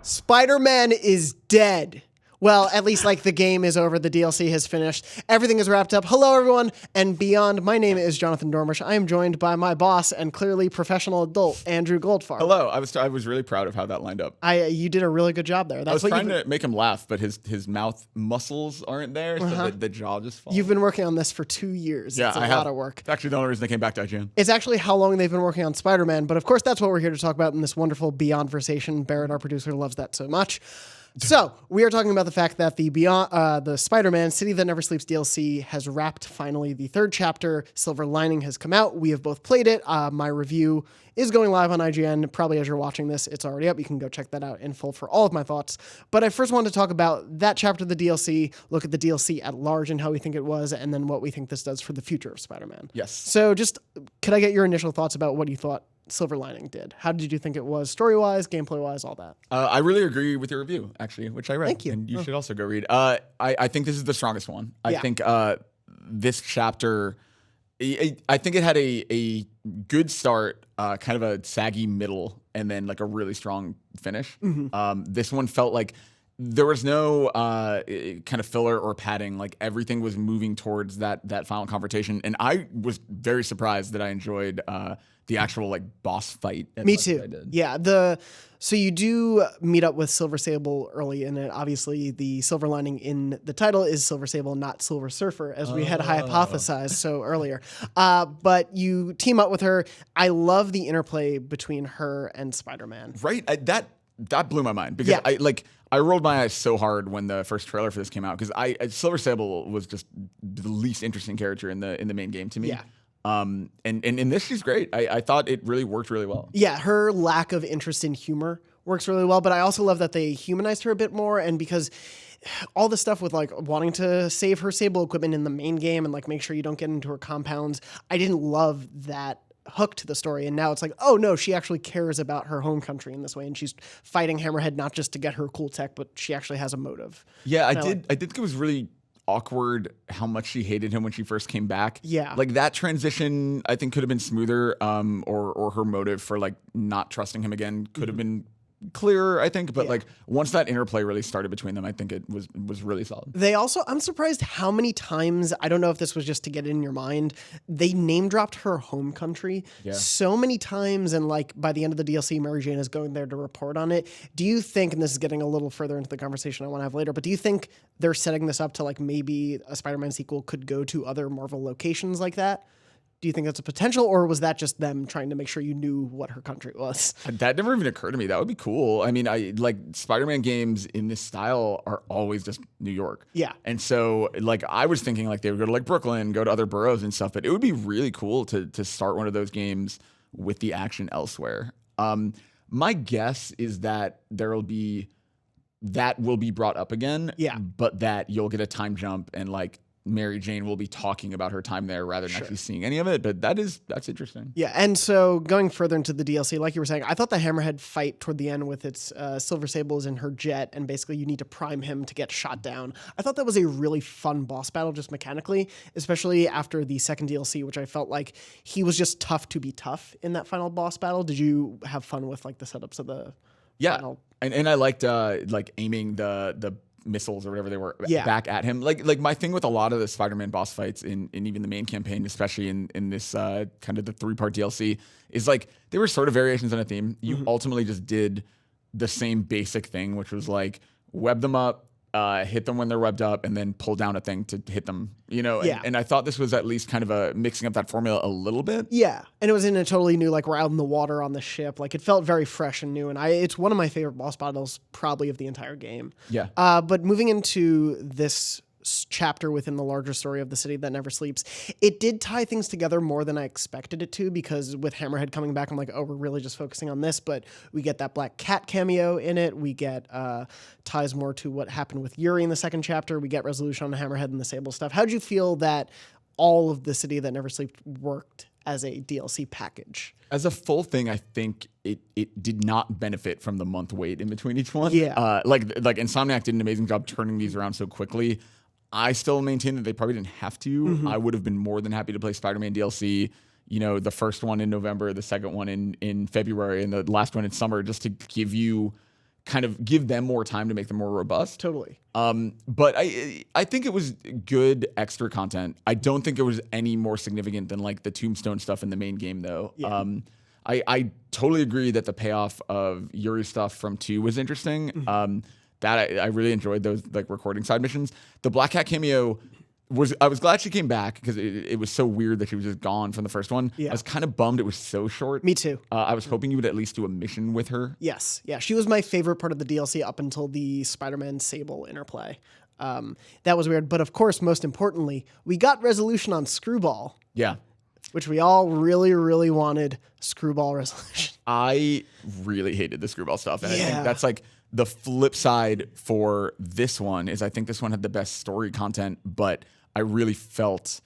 Spider-Man is dead. Well, at least like the game is over. The DLC has finished. Everything is wrapped up. Hello, everyone, and beyond. My name is Jonathon Dornbush. I am joined by my boss and clearly professional adult, Andrew Goldfarb. Hello. I was really proud of how that lined up. You did a really good job there. I was trying to make him laugh, but his mouth muscles aren't there, so the jaw just falls. You've been working on this for 2 years. Yeah, it's a lot of work. It's actually the only reason I came back to IGN. It's actually how long they've been working on Spider-Man, but of course that's what we're here to talk about in this wonderful Beyond Versation. Barrett, our producer, loves that so much. So we are talking about the fact that the Spider-Man City That Never Sleeps DLC has wrapped finally. The third chapter, Silver Lining, has come out. We have both played it. My review is going live on IGN. Probably as you're watching this, it's already up. You can go check that out in full for all of my thoughts. But I first wanted to talk about that chapter of the DLC, look at the DLC at large and how we think it was, and then what we think this does for the future of Spider-Man. Yes. So just, could I get your initial thoughts about what you thought Silver Lining did? How did you think it was story-wise, gameplay-wise, all that? I really agree with your review, actually, which I read. Thank you. And you should also go read. I think this is the strongest one. I think this chapter, I think it had a good start, kind of a saggy middle, and then like a really strong finish. This one felt like there was no kind of filler or padding. Like everything was moving towards that final confrontation, and I was very surprised that I enjoyed the actual like boss fight. Me too. Yeah. So you do meet up with Silver Sable early in it. Obviously, the Silver Lining in the title is Silver Sable, not Silver Surfer, as we had hypothesized so earlier. But you team up with her. I love the interplay between her and Spider-Man. Right. That blew my mind because I rolled my eyes so hard when the first trailer for this came out because Silver Sable was just the least interesting character in the main game to me. Yeah. And in this, she's great. I thought it really worked really well. Yeah, her lack of interest in humor works really well, but I also love that they humanized her a bit more, and because all the stuff with like wanting to save her Sable equipment in the main game and like make sure you don't get into her compounds, I didn't love that hook to the story. And now it's like, oh no, she actually cares about her home country in this way, and she's fighting Hammerhead not just to get her cool tech, but she actually has a motive. Yeah, I did think it was really awkward how much she hated him when she first came back. Yeah. Like that transition I think could have been smoother, or her motive for like not trusting him again could have been clearer, I think. But like once that interplay really started between them, I think it was really solid. They also, I'm surprised how many times, I don't know if this was just to get it in your mind, they name dropped her home country so many times, and like by the end of the DLC, Mary Jane is going there to report on it. Do you think, and this is getting a little further into the conversation I want to have later, but do you think they're setting this up to like maybe a Spider-Man sequel could go to other Marvel locations like that? Do you think that's a potential, or was that just them trying to make sure you knew what her country was? That never even occurred to me. That would be cool. I mean, I like Spider-Man games in this style are always just New York. Yeah. And so like I was thinking like they would go to like Brooklyn, go to other boroughs and stuff, but it would be really cool to start one of those games with the action elsewhere. My guess is that that will be brought up again. Yeah. But that you'll get a time jump and like Mary Jane will be talking about her time there rather than actually seeing any of it. But that's interesting. Yeah, and so going further into the DLC, like you were saying, I thought the Hammerhead fight toward the end with its Silver Sable is in her jet, and basically you need to prime him to get shot down. I thought that was a really fun boss battle just mechanically, especially after the second DLC, which I felt like he was just tough to be tough in that final boss battle. Did you have fun with like the setups of the final? And I liked like aiming the missiles or whatever they were back at him. Like my thing with a lot of the Spider-Man boss fights in even the main campaign, especially in this kind of the 3-part DLC, is like they were sort of variations on a theme. You ultimately just did the same basic thing, which was like web them up, hit them when they're webbed up, and then pull down a thing to hit them, you know? And I thought this was at least kind of a mixing up that formula a little bit. Yeah, and it was in a totally new, like we're out in the water on the ship. Like it felt very fresh and new, and it's one of my favorite boss battles probably of the entire game. Yeah. But moving into this chapter within the larger story of the City That Never Sleeps, it did tie things together more than I expected it to, because with Hammerhead coming back, I'm like, oh, we're really just focusing on this, but we get that Black Cat cameo in it. We get ties more to what happened with Yuri in the second chapter. We get resolution on the Hammerhead and the Sable stuff. How'd you feel that all of the City That Never Sleeps worked as a DLC package? As a full thing, I think it did not benefit from the month wait in between each one. Yeah. Like Insomniac did an amazing job turning these around so quickly. I still maintain that they probably didn't have to. I would have been more than happy to play Spider-Man DLC, you know, the first one in November, the second one in February, and the last one in summer, just to give you kind of give them more time to make them more robust. Totally. But I think it was good extra content. I don't think it was any more significant than like the Tombstone stuff in the main game, though. Yeah. I totally agree that the payoff of Yuri's stuff from 2 was interesting. That I really enjoyed those like recording side missions. The Black Cat cameo I was glad she came back because it was so weird that she was just gone from the first one. Yeah. I was kind of bummed it was so short. Me too. I was hoping you would at least do a mission with her. Yes. Yeah. She was my favorite part of the DLC up until the Spider-Man Sable interplay. That was weird. But of course, most importantly, we got resolution on Screwball. Yeah. Which we all really, really wanted Screwball resolution. I really hated the Screwball stuff. And I Yeah. think that's like the flip side for this one is I think this one had the best story content, but I really felt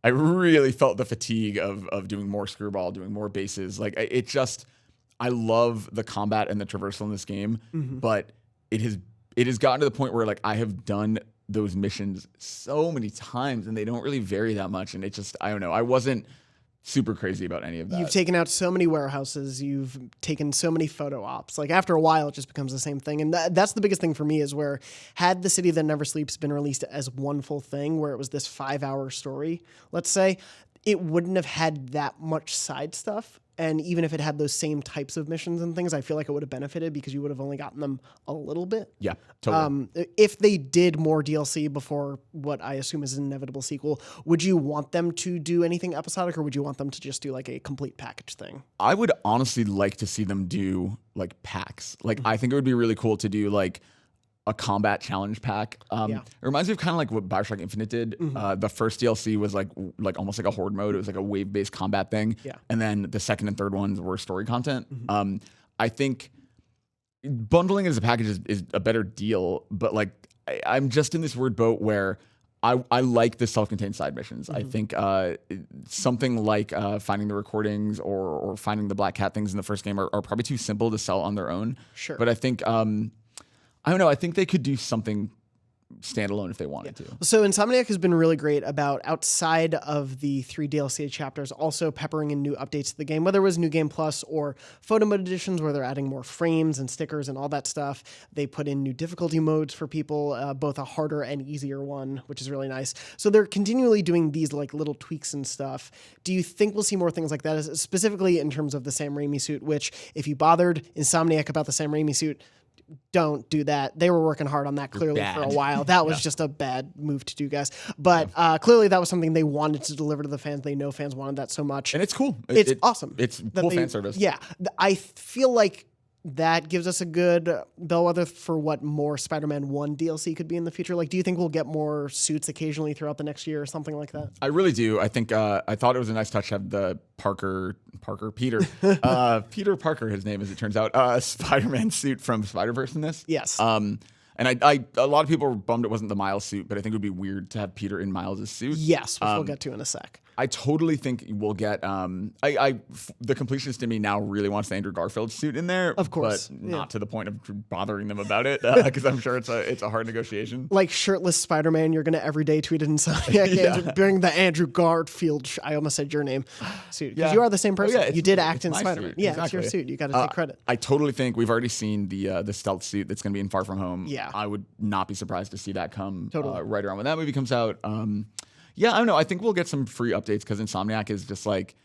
the fatigue of doing more Screwball, doing more bases. Like I love the combat and the traversal in this game, but it has gotten to the point where like I have done those missions so many times and they don't really vary that much. And it just, I don't know. I wasn't super crazy about any of that. You've taken out so many warehouses. You've taken so many photo ops. Like after a while, it just becomes the same thing. And that's the biggest thing for me is where had The City That Never Sleeps been released as one full thing where it was this 5-hour story, let's say, it wouldn't have had that much side stuff. And even if it had those same types of missions and things, I feel like it would have benefited because you would have only gotten them a little bit. Yeah, totally. If they did more DLC before what I assume is an inevitable sequel, would you want them to do anything episodic or would you want them to just do like a complete package thing? I would honestly like to see them do like packs. Like I think it would be really cool to do like a combat challenge pack. It reminds me of kind of like what Bioshock Infinite did. The first DLC was like almost like a horde mode. It was like a wave-based combat thing. Yeah. And then the second and third ones were story content. I think bundling it as a package is a better deal, but like I'm just in this weird boat where I like the self-contained side missions. I think something like finding the recordings or finding the Black Cat things in the first game are probably too simple to sell on their own. Sure. But I think I don't know. I think they could do something standalone if they wanted to. So Insomniac has been really great about outside of the 3 DLC chapters, also peppering in new updates to the game, whether it was New Game Plus or photo mode editions where they're adding more frames and stickers and all that stuff. They put in new difficulty modes for people, both a harder and easier one, which is really nice. So they're continually doing these like little tweaks and stuff. Do you think we'll see more things like that, specifically in terms of the Sam Raimi suit, which if you bothered Insomniac about the Sam Raimi suit, don't do that. They were working hard on that clearly for a while. That was just a bad move to do, guys. But clearly that was something they wanted to deliver to the fans. They know fans wanted that so much. And it's cool. It's awesome. It's cool fan service. Yeah. I feel like that gives us a good bellwether for what more Spider-Man 1 DLC could be in the future. Like, do you think we'll get more suits occasionally throughout the next year or something like that? I really do. I think I thought it was a nice touch to have the Peter Parker, his name as it turns out, Spider-Man suit from Spider-Verse in this. Yes. And a lot of people were bummed it wasn't the Miles suit, but I think it would be weird to have Peter in Miles' suit. Yes, which we'll get to in a sec. I totally think we'll get the completionist in me now really wants the Andrew Garfield suit in there, of course, but not to the point of bothering them about it because I'm sure it's a hard negotiation. Like shirtless Spider-Man, you're gonna everyday tweet it Insomniac bring the Andrew Garfield. I almost said your name suit because you are the same person. You did act in Spider-Man. Yeah, exactly. It's your suit. You got to take credit. I totally think we've already seen the stealth suit that's gonna be in Far From Home. Yeah, I would not be surprised to see that come right around when that movie comes out. Yeah, I don't know. I think we'll get some free updates because Insomniac is just like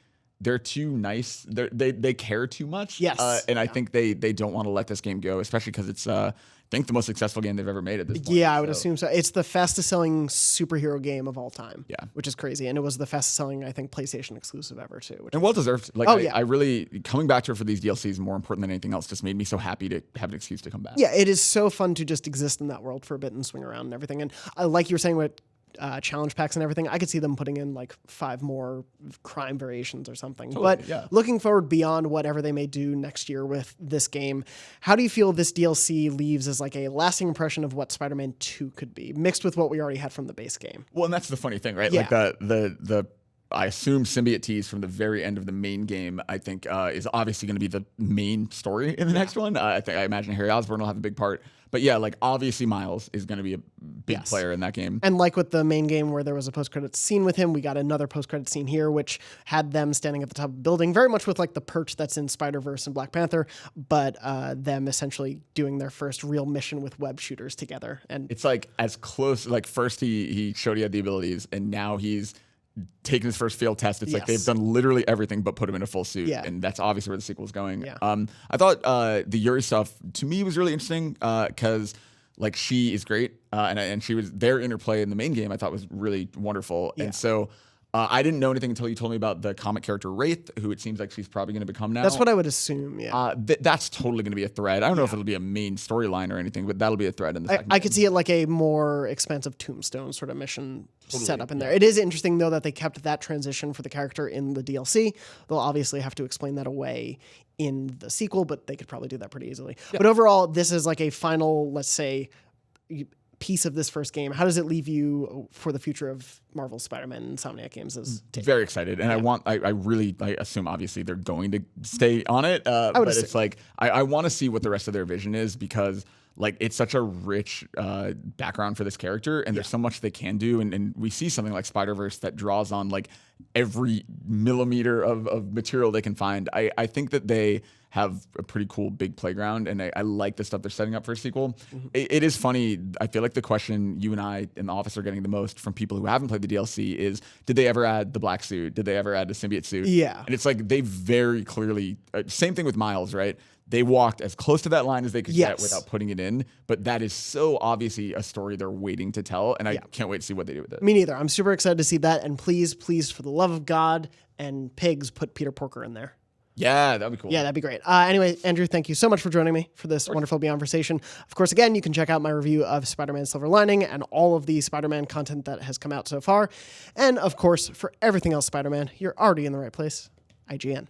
they're too nice. They care too much. Yes, and I think they don't want to let this game go, especially because it's I think the most successful game they've ever made at this point. Yeah, I would assume so. It's the fastest selling superhero game of all time. Yeah, which is crazy, and it was the fastest selling I think PlayStation exclusive ever too. And well deserved. Like I really coming back to it for these DLCs more important than anything else just made me so happy to have an excuse to come back. Yeah, it is so fun to just exist in that world for a bit and swing around and everything. And like you were saying with challenge packs and everything, I could see them putting in like 5 more crime variations or something. Totally, but looking forward beyond whatever they may do next year with this game, how do you feel this DLC leaves as like a lasting impression of what Spider-Man 2 could be, mixed with what we already had from the base game? Well, and that's the funny thing, right? Yeah. Like the I assume symbiote tease from the very end of the main game, I think is obviously going to be the main story in the next one. I imagine Harry Osborn will have a big part. But yeah, like obviously Miles is going to be a big player in that game. And like with the main game where there was a post-credits scene with him, we got another post-credits scene here, which had them standing at the top of the building, very much with like the perch that's in Spider-Verse and Black Panther, but them essentially doing their first real mission with web shooters together. And it's like as close, like first he showed he had the abilities, and now he's taking his first field test. It's like they've done literally everything but put him in a full suit. Yeah. And that's obviously where the sequel's going. Yeah. I thought the Yuri stuff to me was really interesting because like she is great. And she was their interplay in the main game I thought was really wonderful. Yeah. And so I didn't know anything until you told me about the comic character Wraith, who it seems like she's probably going to become now. That's what I would assume, yeah. That's totally going to be a thread. I don't know if it'll be a main storyline or anything, but that'll be a thread in the second I could see it like a more expansive Tombstone sort of mission set up in there. It is interesting, though, that they kept that transition for the character in the DLC. They'll obviously have to explain that away in the sequel, but they could probably do that pretty easily. Yeah. But overall, this is like a final, let's say, piece of this first game. How does it leave you for the future of Marvel Spider-Man and Insomniac games? Very excited, and I assume obviously they're going to stay on it. But it's like I want to see what the rest of their vision is, because like it's such a rich background for this character, and there's so much they can do, and we see something like Spider-Verse that draws on like every millimeter of material they can find. I think that they have a pretty cool big playground, and I like the stuff they're setting up for a sequel. Mm-hmm. It is funny. I feel like the question you and I in the office are getting the most from people who haven't played the DLC is, did they ever add the black suit? Did they ever add the symbiote suit? Yeah. And it's like they very clearly, same thing with Miles, right? They walked as close to that line as they could get without putting it in, but that is so obviously a story they're waiting to tell, and I can't wait to see what they do with it. Me neither. I'm super excited to see that, and please, for the love of God and pigs, put Peter Porker in there. Yeah, that'd be cool. Yeah, that'd be great. Anyway, Andrew, thank you so much for joining me for this wonderful Beyond Conversation. Of course, again, you can check out my review of Spider-Man Silver Lining and all of the Spider-Man content that has come out so far. And of course, for everything else Spider-Man, you're already in the right place. IGN.